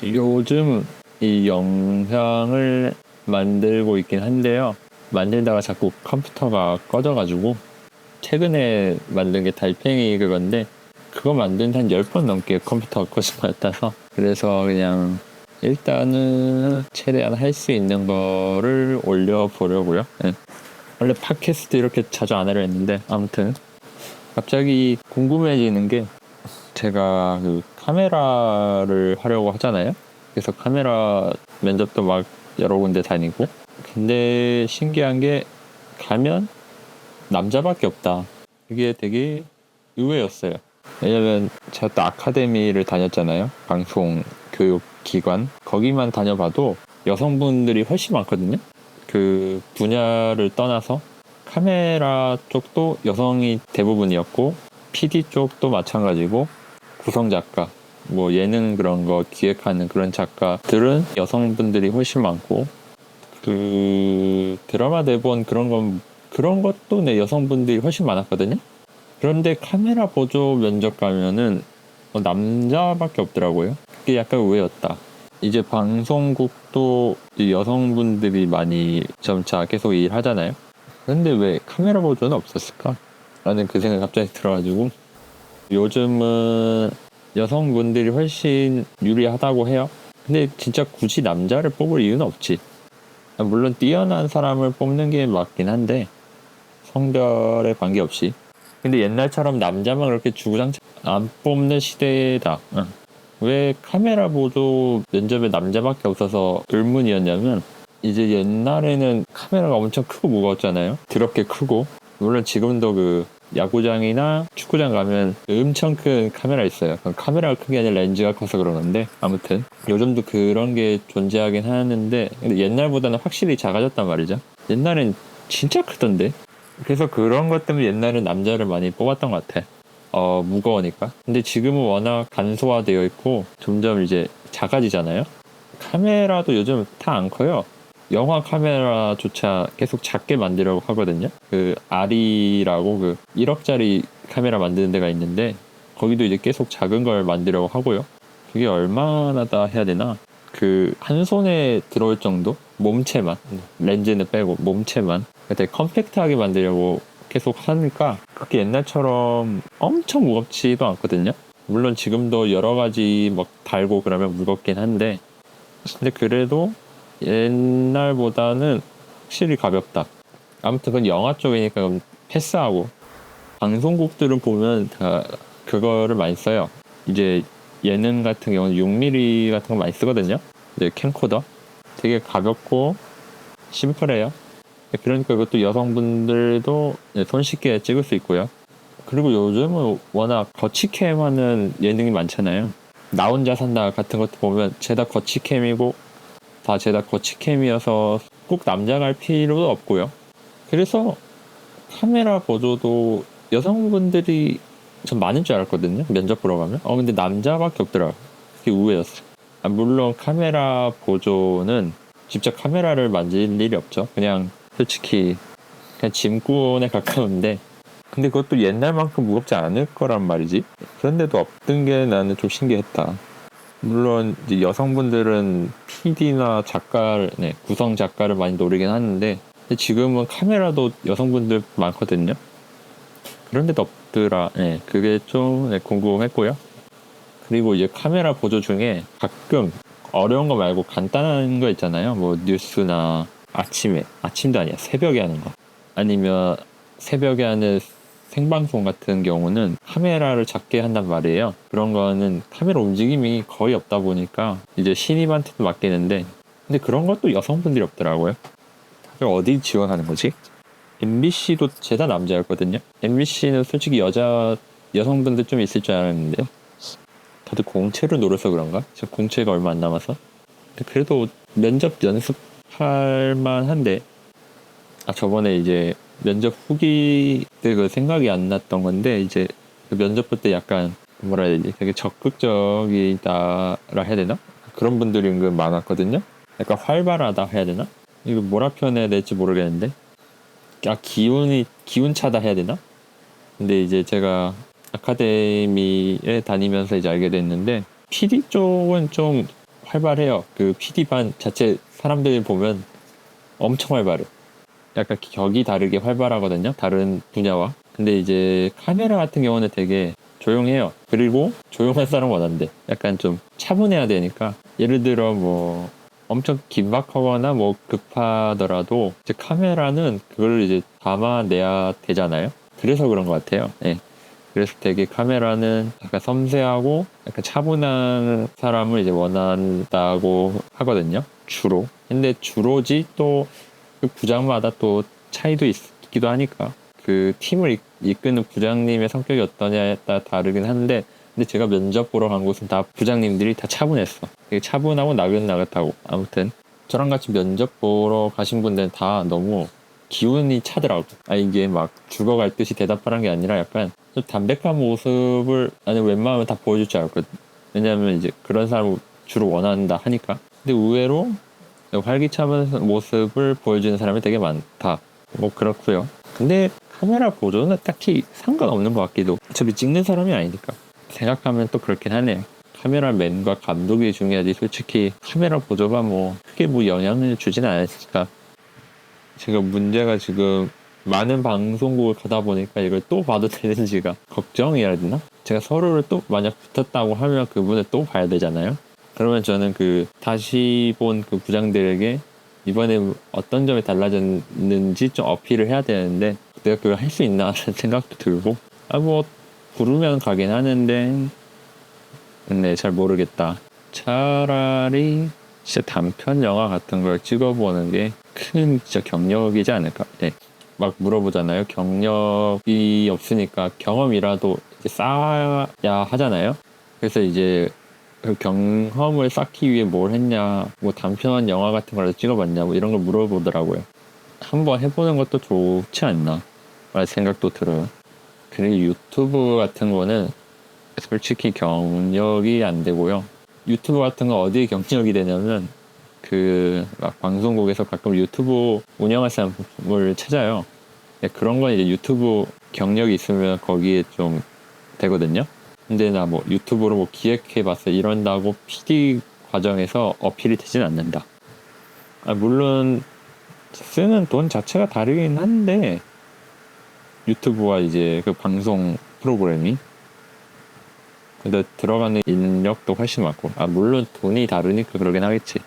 요즘 이 영상을 만들고 있긴 한데요. 만들다가 자꾸 컴퓨터가 꺼져가지고 최근에 만든 게 달팽이 그건데 그거 만든 한 10번 넘게 컴퓨터가 꺼진 것 같아서 그래서 그냥 일단은 최대한 할 수 있는 거를 올려보려고요. 네. 원래 팟캐스트 이렇게 자주 안 하려 했는데 아무튼 갑자기 궁금해지는 게 제가 그 카메라를 하려고 하잖아요. 그래서 카메라 면접도 막 여러 군데 다니고 근데 신기한 게 가면 남자밖에 없다. 그게 되게 의외였어요. 왜냐면 제가 또 아카데미를 다녔잖아요. 방송 교육 기관 거기만 다녀봐도 여성분들이 훨씬 많거든요. 그 분야를 떠나서 카메라 쪽도 여성이 대부분이었고 PD 쪽도 마찬가지고 구성 작가 뭐 예능 그런 거 기획하는 그런 작가들은 여성분들이 훨씬 많고 그 드라마 대본 그런 것도 네 여성분들이 훨씬 많았거든요. 그런데 카메라 보조 면접 가면은 남자밖에 없더라고요. 그게 약간 의외였다. 이제 방송국도 여성분들이 많이 점차 계속 일하잖아요. 그런데 왜 카메라 보조는 없었을까? 라는 그 생각이 갑자기 들어가지고 요즘은 여성분들이 훨씬 유리하다고 해요. 근데 진짜 굳이 남자를 뽑을 이유는 없지. 물론 뛰어난 사람을 뽑는 게 맞긴 한데 성별에 관계없이. 근데 옛날처럼 남자만 그렇게 주구장창 안 뽑는 시대다. 응. 왜 카메라 보조 면접에 남자밖에 없어서 의문이었냐면 이제 옛날에는 카메라가 엄청 크고 무거웠잖아요. 더럽게 크고 물론 지금도 그 야구장이나 축구장 가면 엄청 큰 카메라 있어요. 카메라가 큰 게 아니라 렌즈가 커서 그런 건데 아무튼 요즘도 그런 게 존재하긴 하는데 근데 옛날보다는 확실히 작아졌단 말이죠. 옛날엔 진짜 크던데. 그래서 그런 것 때문에 옛날엔 남자를 많이 뽑았던 것 같아. 무거우니까. 근데 지금은 워낙 간소화되어 있고 점점 이제 작아지잖아요. 카메라도 요즘 다 안 커요. 영화 카메라조차 계속 작게 만들려고 하거든요. 그 아리라고 그 1억짜리 카메라 만드는 데가 있는데 거기도 이제 계속 작은 걸 만들려고 하고요. 그게 얼마나 다 해야 되나? 그 한 손에 들어올 정도? 몸체만 렌즈는 빼고 몸체만 되게 컴팩트하게 만들려고 계속 하니까 그게 옛날처럼 엄청 무겁지도 않거든요. 물론 지금도 여러 가지 막 달고 그러면 무겁긴 한데 근데 그래도 옛날보다는 확실히 가볍다. 아무튼 그건 영화 쪽이니까 그럼 패스하고 방송국들은 보면 다 그거를 많이 써요. 이제 예능 같은 경우는 6mm 같은 거 많이 쓰거든요. 이제 캠코더 되게 가볍고 심플해요. 그러니까 이것도 여성분들도 손쉽게 찍을 수 있고요. 그리고 요즘은 워낙 거치캠 하는 예능이 많잖아요. 나 혼자 산다 같은 것도 보면 죄다 거치캠이고 다 죄다 거치캠이어서 꼭 남자가 할 필요도 없고요. 그래서 카메라 보조도 여성분들이 좀 많은 줄 알았거든요. 면접 보러 가면. 근데 남자밖에 없더라. 그게 의외였어. 물론 카메라 보조는 직접 카메라를 만질 일이 없죠. 그냥 솔직히 그냥 짐꾼에 가까운데 근데 그것도 옛날만큼 무겁지 않을 거란 말이지. 그런데도 없던 게 나는 좀 신기했다. 물론 이제 여성분들은 PD나 작가를, 구성 작가를 많이 노리긴 하는데 근데 지금은 카메라도 여성분들 많거든요. 그런데도 없더라. 그게 좀 궁금했고요. 그리고 이제 카메라 보조 중에 가끔 어려운 거 말고 간단한 거 있잖아요. 뭐 뉴스나 아침도 아니야. 새벽에 하는 거. 아니면 새벽에 하는 생방송 같은 경우는 카메라를 작게 한단 말이에요. 그런 거는 카메라 움직임이 거의 없다 보니까 이제 신입한테도 맡기는데 근데 그런 것도 여성분들이 없더라고요. 다들 어디 지원하는 거지? MBC도 죄다 남자였거든요. MBC는 솔직히 여성분들 좀 있을 줄 알았는데 다들 공채를 노려서 그런가? 저 공채가 얼마 안 남아서 근데 그래도 면접 연습할 만한데 저번에 이제 면접 후기 때 그 생각이 안 났던 건데 이제 그 면접 볼 때 약간 뭐라 해야 되지? 되게 적극적이다라 해야 되나? 그런 분들이 은근 많았거든요. 약간 활발하다 해야 되나? 이거 뭐라 표현해야 될지 모르겠는데 기운차다 해야 되나? 근데 이제 제가 아카데미에 다니면서 이제 알게 됐는데 PD 쪽은 좀 활발해요. 그 PD반 자체 사람들 보면 엄청 활발해. 약간 격이 다르게 활발하거든요. 다른 분야와. 근데 이제 카메라 같은 경우는 되게 조용해요. 그리고 조용한 사람 원한대. 약간 좀 차분해야 되니까. 예를 들어 뭐 엄청 긴박하거나 뭐 급하더라도 이제 카메라는 그걸 이제 담아내야 되잖아요. 그래서 그런 것 같아요. 예. 그래서 되게 카메라는 약간 섬세하고 약간 차분한 사람을 이제 원한다고 하거든요. 주로. 근데 주로지 또 그 부장마다 또 차이도 있기도 하니까 그 팀을 이끄는 부장님의 성격이 어떠냐에 따라 다르긴 한데 근데 제가 면접 보러 간 곳은 다 부장님들이 다 차분했어. 되게 차분하고 나긋나긋하고 아무튼 저랑 같이 면접 보러 가신 분들은 다 너무 기운이 차더라고. 아 이게 막 죽어갈 듯이 대답하는 게 아니라 약간 좀 담백한 모습을 아니 웬만하면 다 보여줄 줄 알거든. 왜냐면 이제 그런 사람을 주로 원한다 하니까. 근데 의외로 활기찬 모습을 보여주는 사람이 되게 많다. 뭐 그렇고요. 근데 카메라 보조는 딱히 상관없는 것 같기도. 어차피 찍는 사람이 아니니까. 생각하면 또 그렇긴 하네요. 카메라맨과 감독이 중요하지 솔직히 카메라 보조가 뭐 크게 뭐 영향을 주진 않으니까. 지금 문제가 지금 많은 방송국을 가다 보니까 이걸 또 봐도 되는지가 걱정이라 해야 되나? 제가 서로를 또 만약 붙었다고 하면 그분을 또 봐야 되잖아요. 그러면 저는 그 다시 본 그 부장들에게 이번에 어떤 점이 달라졌는지 좀 어필을 해야 되는데 내가 그걸 할 수 있나 하는 생각도 들고 아 뭐 부르면 가긴 하는데 네 잘 모르겠다. 차라리 진짜 단편 영화 같은 걸 찍어보는 게 큰 진짜 경력이지 않을까. 네. 막 물어보잖아요. 경력이 없으니까 경험이라도 이제 쌓아야 하잖아요. 그래서 이제 그 경험을 쌓기 위해 뭘 했냐, 뭐 단편 영화 같은 걸 찍어봤냐, 뭐 이런 걸 물어보더라고요. 한번 해보는 것도 좋지 않나, 라는 생각도 들어요. 그리고 유튜브 같은 거는 솔직히 경력이 안 되고요. 유튜브 같은 거 어디에 경력이 되냐면, 그, 막 방송국에서 가끔 유튜브 운영할 사람을 찾아요. 그런 건 이제 유튜브 경력이 있으면 거기에 좀 되거든요. 근데 나 뭐 유튜브로 뭐 기획해봤어 이런다고 PD 과정에서 어필이 되진 않는다. 아, 물론 쓰는 돈 자체가 다르긴 한데 유튜브와 이제 그 방송 프로그램이 근데 들어가는 인력도 훨씬 많고 아 물론 돈이 다르니까 그러긴 하겠지.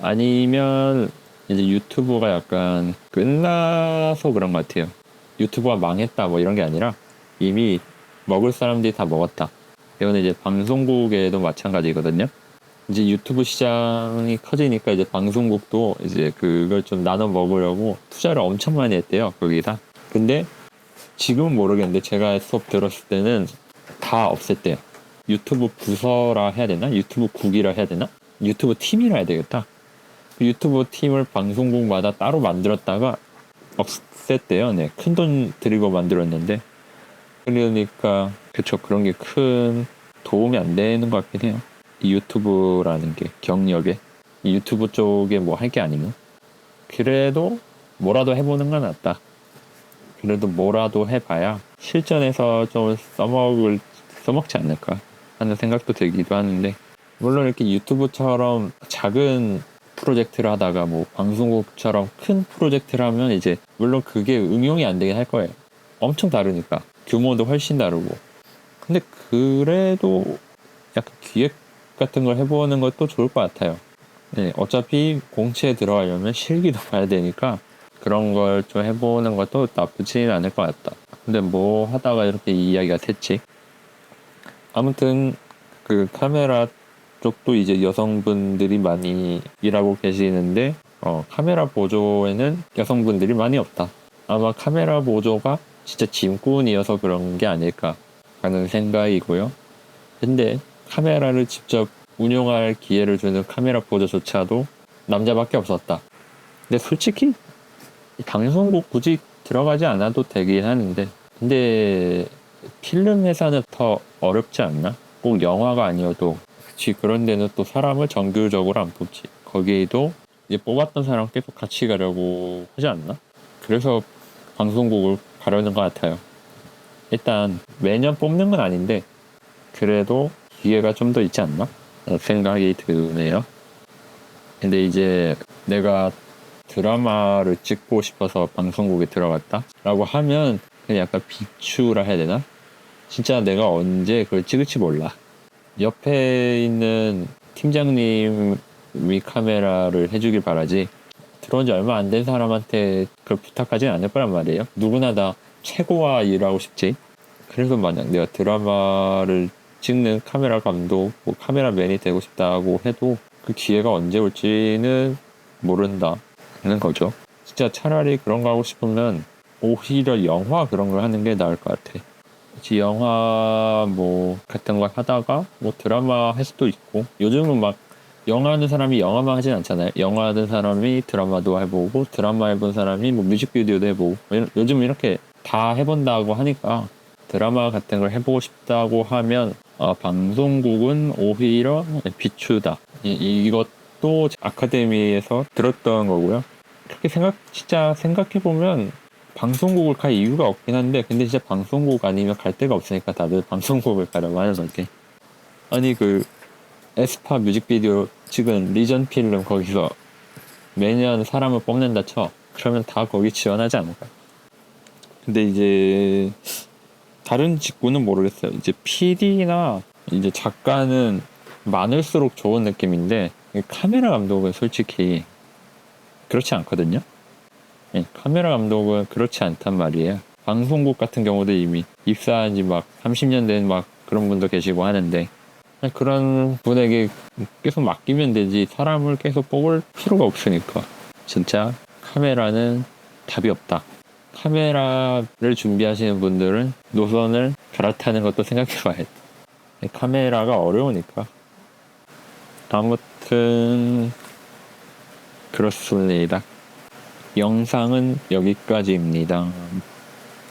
아니면 이제 유튜브가 약간 끝나서 그런 것 같아요. 유튜브가 망했다 뭐 이런 게 아니라 이미 먹을 사람들이 다 먹었다. 이거는 이제 방송국에도 마찬가지거든요. 이제 유튜브 시장이 커지니까 이제 방송국도 이제 그걸 좀 나눠 먹으려고 투자를 엄청 많이 했대요. 거기다. 근데 지금은 모르겠는데 제가 수업 들었을 때는 다 없앴대요. 유튜브 부서라 해야 되나? 유튜브 국이라 해야 되나? 유튜브 팀이라 해야 되겠다. 그 유튜브 팀을 방송국마다 따로 만들었다가 없앴대요. 네, 큰 돈 들이고 만들었는데 그러니까 그쵸 그런 게 큰 도움이 안 되는 것 같긴 해요. 이 유튜브라는 게 경력에 이 유튜브 쪽에 뭐 할 게 아니면 그래도 뭐라도 해보는 건 낫다. 그래도 뭐라도 해봐야 실전에서 좀 써먹지 않을까 하는 생각도 들기도 하는데 물론 이렇게 유튜브처럼 작은 프로젝트를 하다가 뭐 방송국처럼 큰 프로젝트를 하면 이제 물론 그게 응용이 안 되긴 할 거예요. 엄청 다르니까 규모도 훨씬 다르고 근데 그래도 약간 기획 같은 걸 해보는 것도 좋을 것 같아요. 네, 어차피 공채에 들어가려면 실기도 봐야 되니까 그런 걸 좀 해보는 것도 나쁘진 않을 것 같다. 근데 뭐 하다가 이렇게 이야기가 됐지. 아무튼 그 카메라 쪽도 이제 여성분들이 많이 일하고 계시는데 카메라 보조에는 여성분들이 많이 없다. 아마 카메라 보조가 진짜 짐꾼이어서 그런 게 아닐까 하는 생각이고요. 근데 카메라를 직접 운용할 기회를 주는 카메라 보조조차도 남자밖에 없었다. 근데 솔직히 방송국 굳이 들어가지 않아도 되긴 하는데 근데 필름 회사는 더 어렵지 않나? 꼭 영화가 아니어도 그치 그런 데는 또 사람을 정규적으로 안 뽑지. 거기에도 이제 뽑았던 사람 계속 같이 가려고 하지 않나? 그래서 방송국을 가려는 것 같아요. 일단 매년 뽑는 건 아닌데 그래도 기회가 좀 더 있지 않나? 생각이 드네요. 근데 이제 내가 드라마를 찍고 싶어서 방송국에 들어갔다? 라고 하면 그냥 약간 비추라 해야 되나? 진짜 내가 언제 그걸 찍을지 몰라. 옆에 있는 팀장님이 카메라를 해주길 바라지 들어온 지 얼마 안 된 사람한테 그걸 부탁하진 않을 거란 말이에요. 누구나 다 최고와 일하고 싶지. 그래서 만약 내가 드라마를 찍는 카메라 감독, 뭐 카메라맨이 되고 싶다고 해도 그 기회가 언제 올지는 모른다는 거죠. 진짜 차라리 그런 거 하고 싶으면 오히려 영화 그런 걸 하는 게 나을 것 같아. 그치, 영화 뭐 같은 걸 하다가 뭐 드라마 할 수도 있고 요즘은 막 영화 하는 사람이 영화만 하진 않잖아요. 영화 하는 사람이 드라마도 해보고 드라마 해본 사람이 뭐 뮤직비디오도 해보고 요즘 이렇게 다 해본다고 하니까 드라마 같은 걸 해보고 싶다고 하면 방송국은 오히려 비추다. 이것도 아카데미에서 들었던 거고요. 그렇게 진짜 생각해보면 방송국을 갈 이유가 없긴 한데 근데 진짜 방송국 아니면 갈 데가 없으니까 다들 방송국을 가려고 하는 거지. 아니 그 에스파 뮤직비디오 찍은 리전 필름 거기서 매년 사람을 뽑는다 쳐. 그러면 다 거기 지원하지 않을까. 근데 이제 다른 직군은 모르겠어요. 이제 PD나 이제 작가는 많을수록 좋은 느낌인데 카메라 감독은 솔직히 그렇지 않거든요. 카메라 감독은 그렇지 않단 말이에요. 방송국 같은 경우도 이미 입사한 지 막 30년 된 막 그런 분도 계시고 하는데 그런 분에게 계속 맡기면 되지 사람을 계속 뽑을 필요가 없으니까 진짜 카메라는 답이 없다. 카메라를 준비하시는 분들은 노선을 갈아타는 것도 생각해봐야 돼. 카메라가 어려우니까. 아무튼 그렇습니다. 영상은 여기까지입니다.